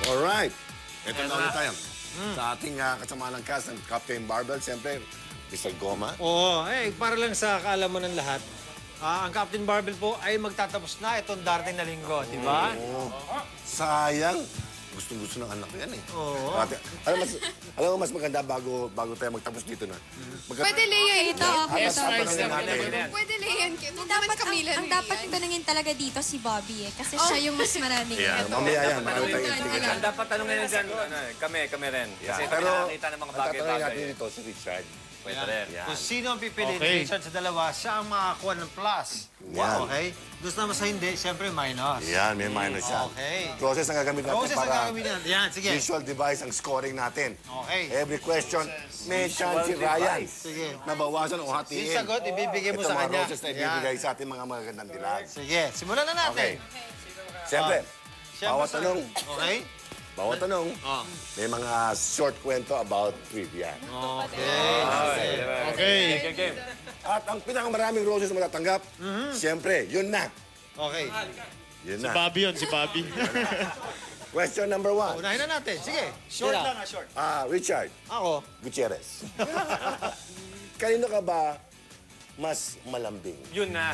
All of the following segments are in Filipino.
Alright. Ito na ulit tayo. Sa ating kasama ng cast ng Captain Barbell, siyempre, Mr. Goma. Oo, para lang sa kaalaman ng lahat, ang Captain Barbell po ay magtatapos na itong darating na linggo, di ba? Oo. Sayang. Gustong-gusto ng anak ko yan eh. Oo. Alam mo, mas maganda bago tayo magtapos dito na. Pwede Leia ito. Pwede Leia. Dapat Ang dapat tanungin talaga dito si Bobby kasi siya yung mas maraming Yeah, mamaya yan. Marami tayong instigator. Ang dapat tanongin nyo dyan, kami rin. Kasi Pero, nakita ng mga ang tatanungin natin bagay-bagay. dito si Richard. Pwede rin. Yan. Kung sino ang pipiliin Okay. Richard sa dalawa, siya ang makakuha ng plus. Yan. Okay? Gusto naman sa hindi, siyempre minus. Yan, may minus yan. Okay. Process ang gagamitin natin Process ang para gagawin natin. Yan, sige. visual device ang scoring natin. Okay. Every question, may chance si Ryan. Sige. Nabawasan o Yung hatiin. sagot, ibibigay mo Ito sa mga kanya. roses na ibibigay sa ating mga magagandang dilag. Sige, simulan na natin. Okay. Siyempre, bawat tanong, Okay? bawat tanong, Oh. may mga short kwento about trivia. Okay. Okay. Game. At ang pinakamaraming roses na matatanggap, siyempre, yun na. Okay. Yun Si na. Bobby yun, si Bobby. Question number 1. Unahin na natin. Sige. Short lang. short. Richard Ako. Gutierrez. Kanino ka ba mas malambing? Yun na.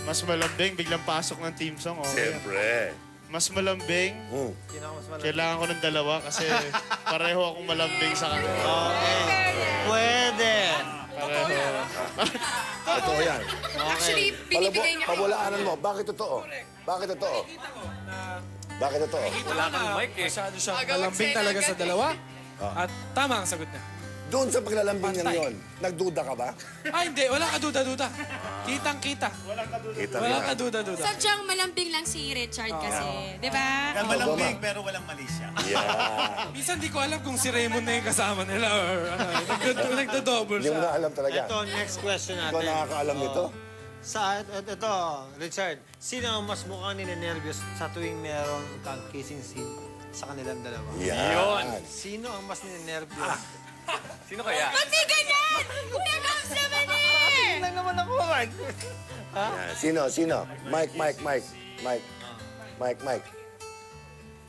Mas malambing, biglang pasok ng team song. Okay. Siyempre. Mas malambing, Sino ang mas malaki? kailangan ko ng dalawa kasi pareho akong malambing sa kanila. Okay. Pwede. Pareho. Totoo yan. Actually, binibigay niya kayo. Pabulaanan mo. Bakit totoo? Bakit totoo? Bakit totoo? Wala kang mic eh. Masyado siyang malambing talaga sa dalawa. At tama ang sagot niya. Doon sa paglalambing niya yon, nagduda ka ba? Hindi. Wala ka duda-duda. Kitang-kita. Kita Wala mo ka yan. duda-duda. Sadyang malambing lang si Richard kasi, di ba? Malambing pero walang mali siya. Yeah. Minsan di ko alam kung si Raymond na yung kasama nila or nagdo-double Hindi mo siya. na alam talaga. Ito, next question Ikaw natin. nakakaalam nito? Ito, Richard. Sino ang mas mukhang ninenervyos sa tuwing meron kang kissing scene sa kanilang dalawa? Yan. Sino ang mas ninenervyos? Sino kaya? Ba't may ganyan? Nagams naman eh! Lang naman ako, Mark. Yan. Sino? Mike.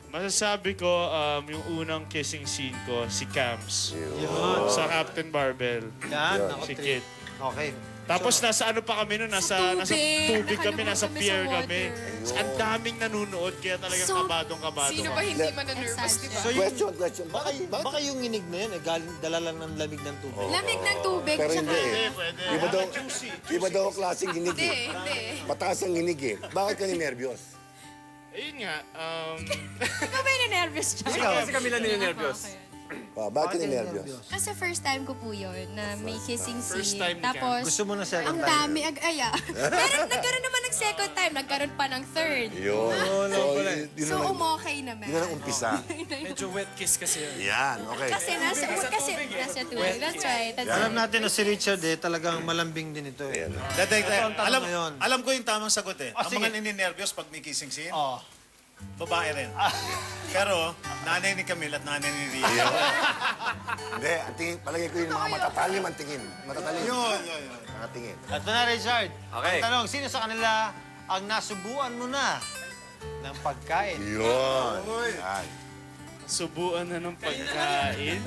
Masasabi ko, yung unang kissing scene ko, si Cams. Yun. Sa Captain Barbell. Yan, Yun. ako, Si three. Kit. Okay. Tapos nasa ano pa kami noon, nasa tubig kami, Nakalimutan nasa kami pier sa kami. water. Ang daming nanonood, kaya talagang kabadong-kabado. Sino ba hindi man-nervous, di ba? So, yung, Question. baka yung nginig na yun, galing, dala lang ng lamig ng tubig. Lamig ng tubig, Pero tsaka... hindi eh. Iba daw ang klaseng ginig Hindi, eh. hindi. Mataas ang ginig eh. Bakit ka ni-nervyos? Ayun nga, Ikaw ba yung nervous siya? Kasi kami lang nervyos. Bakit ka ni-nervyos? Kasi first time ko po yun, na may kissing scene. First time ni Cam. Tapos, Gusto mo na second ang time? dami aya. Pero nagkaroon naman ng second time, nagkaroon pa ng third. Yun. Di So, na lang umokay naman. di na lang umpisa. Medyo wet kiss kasi yun. Yan, okay. Kasi nasa tubig. That's right. That's Alam right. natin na si Richard talagang malambing din ito eh. Dadagdag. Ito ang tanong ngayon. Alam ko yung tamang sagot eh. Ah, Ang sige. mga nininervyos pag may kissing scene, Oh. babae rin. Pero, nanay ni Camille at nanay ni Ria. Hindi, ang tingin, palagay ko yung mga matatalim ang tingin. Matatalim. Yun. Mga tingin. Ito na, Richard. Okay. Ang tanong, sino sa kanila ang nasubuan mo na ng pagkain? Yun. Yan. subuan na ng pagkain.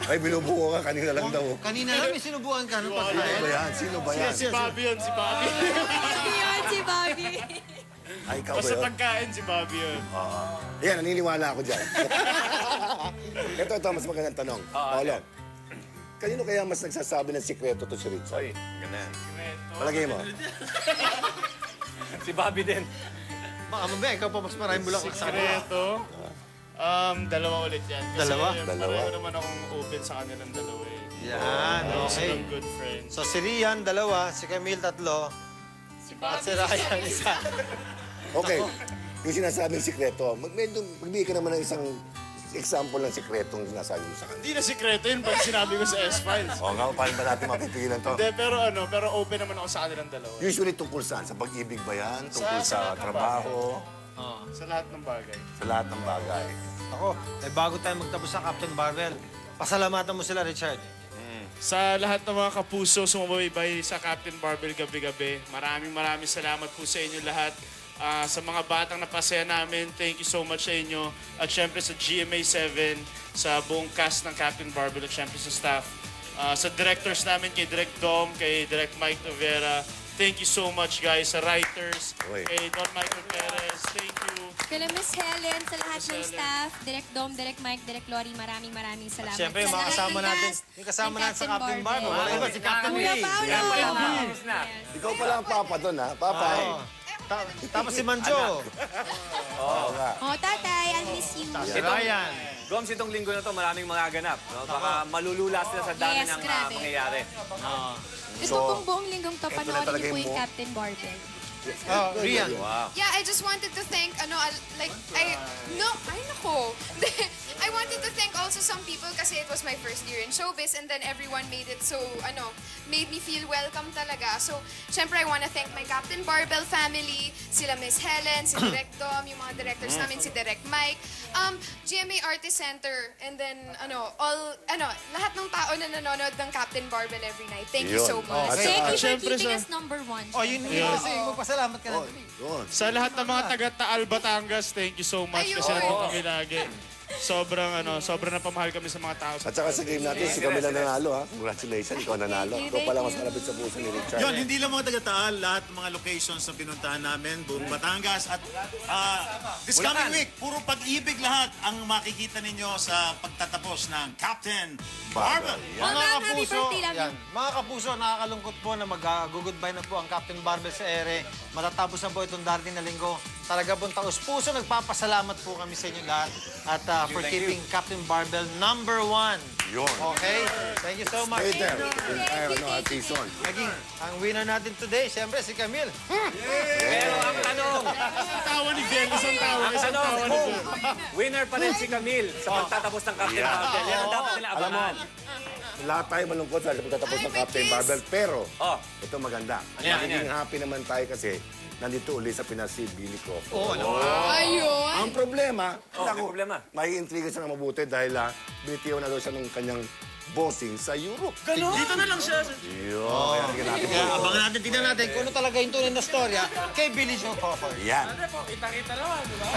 Ay, binubuo ka. Kanina lang daw. Kanina lang may sinubuan ka ng Sino ba pagkain. yan? Sino ba yan? Si Bobby yun, si Bobby. Yun, si Bobby. Ay, ikaw ba Basta yun? pagkain si Bobby yun. Yan, naniniwala ako dyan. ito, mas magandang tanong. Paolo, kanino kaya mas nagsasabi ng sikreto to si Richard? Oy, ganun. Palagay mo. Si Bobby din. Baka mamaya, ikaw pa mas maraming bulaklak sa kanila. Sikreto. Dalawa ulit yan. Kasi Dalawa? pareho naman akong open sa kanilang dalawa eh. Yan, Pareho okay. silang good friends. So si Rian, dalawa. Si Camille, tatlo. Si At Bobby. si Ryan, isa. Okay, yung sinasabing sikreto, magbigay ka naman ng isang example ng sikretong sinasabi mo sa kanya. Hindi na sikreto yun pag sinabi ko sa S-Files. O nga, paano ba natin mapipigilan to? Hindi, pero open naman ako sa kanilang dalawa. Usually tungkol saan? Sa pag-ibig ba yan? Tungkol sa trabaho? Sa lahat ng bagay. Sa lahat ng bagay? Ako, bago tayo magtapos sa Captain Barbell, pasalamatan mo sila, Richard. Sa lahat ng mga kapuso sumubaybay sa Captain Barbell gabi-gabi, maraming salamat po sa inyo lahat. Sa mga batang napasaya namin, thank you so much sa inyo. At syempre sa GMA7, sa buong cast ng Captain Barbell at syempre sa staff. Sa directors namin, kay Direct Dom, kay Direct Mike Novera, thank you so much guys. Sa writers, Uy. kay Don Michael Perez, thank you. Kila Miss Helen, sa lahat ng staff, Direct Dom, Direct Mike, Direct Lori, maraming salamat. Siyempre, yung mga Sa kasama lahat ng natin, cast yung kasama ng natin sa Captain Barbell. Wala iba, si Captain Kuya Lee. Paolo. Yan pa yung tapos na. Ikaw pala ang papa doon, ha? Papa. Tapos si Mancho. Oh, tatay, I miss you. Si Ryan. Goms, itong linggo na to, maraming mga ganap. No? Baka malulula sila sa dami Yes, ng grabe. mangyayari. Ito pong buong linggong to, ito na panoorin talaga niyo po yung yung buong- Captain Barbell. Oh, Rian. Yeah, I just wanted to thank, I wanted to thank also some people kasi it was my first year in showbiz and then everyone made it so, made me feel welcome talaga. So, syempre, I want to thank my Captain Barbell family, sila Miss Helen, si Direct Dom, yung mga directors namin, si Direct Mike, GMA Artist Center, and then, lahat ng tao na nanonood ng Captain Barbell every night. Thank you so Yun. much. Okay. Thank you for Syempre keeping sa- us number one. Oh, yun kasi magpasalamat ka na. Yun. Sa lahat ng mga taga Taal, Batangas, thank you so much kasi Ayun. nandun kami lagi. Sobrang napamahal kami sa mga tao. At saka sa game natin, si Camila nanalo, ha? Congratulations, ikaw nanalo. Thank you, Ikaw pala thank mas you. malapit sa puso ni Richard. Yun, hindi lang mga taga-Taal, lahat ng mga locations na pinuntahan namin, buong Batangas. At this coming week, puro pag-ibig lahat ang makikita ninyo sa pagtatapos ng Captain Barbell. Mga Happy kapuso, birthday, love you. yan. Mga kapuso, nakakalungkot po na mag-goodbye na po ang Captain Barbell sa ere. Matatapos na po itong darating na linggo. Talaga pong taus-puso, nagpapasalamat po kami sa inyo lahat. At for keeping Captain Barbell number one. Yun. Okay? Thank you so much. Stay there. Season. Naging, ang winner natin today, siyempre si Camille. Pero ang tanong, Tawa ni Jen, isang tawa ni Jen. winner pa rin si Camille sa pagtatapos ng Captain Barbell. Yan ang dapat nila Alam mo, abangan. lahat tayo malungkot sa pagtatapos ng Captain Barbell. Pero, Oh. ito maganda. Yan, Magiging yan. happy naman tayo kasi nandito uli sa Pinas si Billy Crawford. Ayun. Ang problema, May problema. may intriga siya na mabuti dahil bitiw na daw siya ng kanyang bossing sa Europe. Dito na lang siya. Yun. Kaya tingnan natin. Kaya abangan natin, tingnan natin kung ano talaga yung tunay na storya kay Billy Joe Crawford. Yan. Kita-kita naman, di ba?